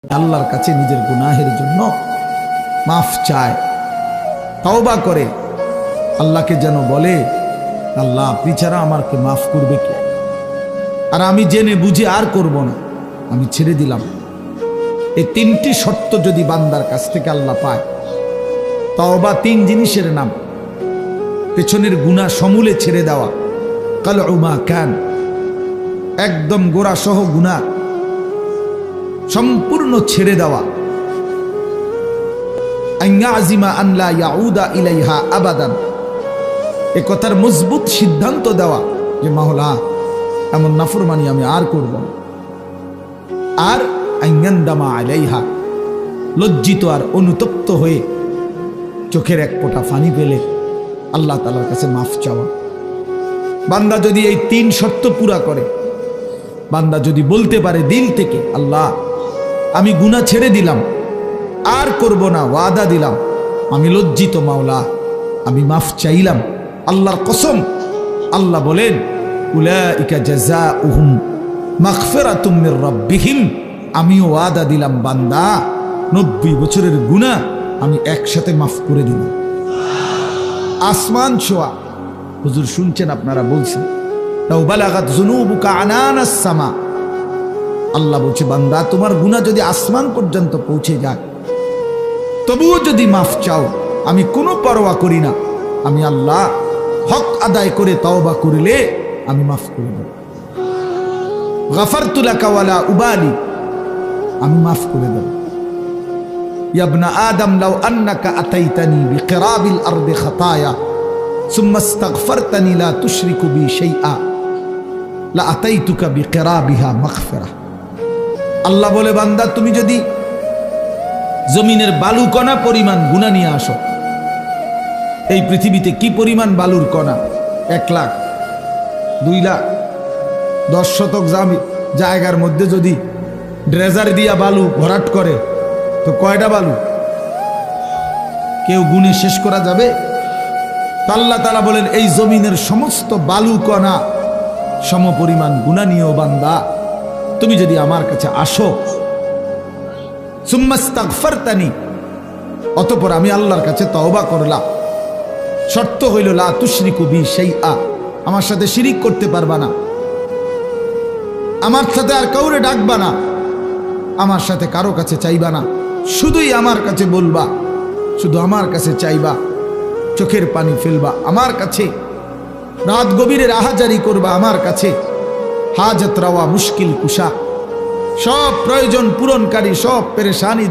আল্লাহর কাছে নিজের গুনাহের জন্য মাফ চায়, তওবা করে, আল্লাহকে যেন বলে, আল্লাহ আপনি ছাড়া আমাকে মাফ করবে কে? আর আমি জেনে বুঝে আর করব না, আমি ছেড়ে দিলাম। এই তিনটি শর্ত যদি বান্দার কাছ থেকে আল্লাহ পায়, তওবা তিন জিনিসের নাম। পেছনের গুনাহ সমূলে ছেড়ে দেওয়া, কালউ মা কান, একদম গোড়া সহ গুনাহ সম্পূর্ণ ছেড়ে দেওয়া। আইয়াজিমা আন লা ইয়াউদা ইলাইহা আবাদান, এ কথার মজবুত সিদ্ধান্ত দেওয়া যে মাওলা এমন নাফরমানি আমি আর করব না। আর আইয়ান্দামা আলাইহা, লজ্জিত আর অনুতপ্ত হয়ে চোখের এক ফোঁটা পানি পেলে আল্লাহ তাআলার কাছে মাফ চাওয়া। বান্দা যদি এই তিন শর্ত পুরা করে, বান্দা যদি বলতে পারে দিল থেকে, আল্লাহ আমি গুনাহ ছেড়ে দিলাম, আর করব না, ওয়াদা দিলাম, আমি লজ্জিত মাওলা, আমি মাফ চাইলাম, আল্লাহর কসম, আল্লাহ বলেন উলাইকা জাযাউহুম মাগফিরাতুম মির রাব্বিহিম, আমিও ওয়াদা দিলাম বান্দা 90 বছরের গুনাহ আমি একসাথে মাফ করে দিলাম। আসমান ছোঁয়া, হুজুর শুনছেন, আপনারা বলছেন লাউ বালাগাত যুনুবুকা আনানাস সামা, আল্লাহ বলছে বান্দা তোমার গুনাহ যদি আসমান পর্যন্ত পৌঁছে যায়, তবুও যদি মাফ চাও, আমি কোনো পরোয়া করি না, আমি আল্লাহ হক আদায় করে তওবা করলে আমি মাফ করে দেব। গাফারতু লাকা ওয়ালা উবালি, আমি মাফ করে দেব। ইয়া ইবনা আদম লাউ আন্নাকা আতাইতানি বিকিরাবিল আরদি খাতায়া সুম্মা ইস্তাগফারতানি লা তুশরিকু বি শাইআ লা আতাইতুকা বিকিরাবিহা মাগফিরা। আল্লাহ বলে বান্দা তুমি যদি জমিনের বালু কণা পরিমাণ গুনাহ নিয়ে আসো, এই পৃথিবীতে কি পরিমাণ বালুর কণা? 1 লাখ, 2 লাখ, 10 শতক জায়গার মধ্যে যদি ড্রেজার দিয়া বালু ভরাট করে, তো কয়টা বালু? কেউ গুণে শেষ করা যাবে? আল্লাহ তাআলা বলেন এই জমিনের সমস্ত বালু কণা সম পরিমাণ গুনাহ নিয়েও বান্দা তুমি যদি আমার কাছে আসো, সুম্মা ইস্তাগফারতানি, অতঃপর আমি আল্লাহর কাছে তওবা করলাম, শর্ত হইল লা তুশরিকু বি শাইআ, আমার সাথে শিরিক করতে পারবা না, আমার সাথে আর কাউরে ডাকবা না, আমার সাথে কারো কাছে চাইবা না, শুধুই আমার কাছে বলবা, শুধু আমার কাছে চাইবা, চোখের পানি ফেলবা আমার কাছে, রাত গভীরে রাহাজারি করবা আমার কাছে, হাজত রাওয়া মুশকিল কুশা, সব প্রয়োজন পূরণকারী, সব পেরেশানি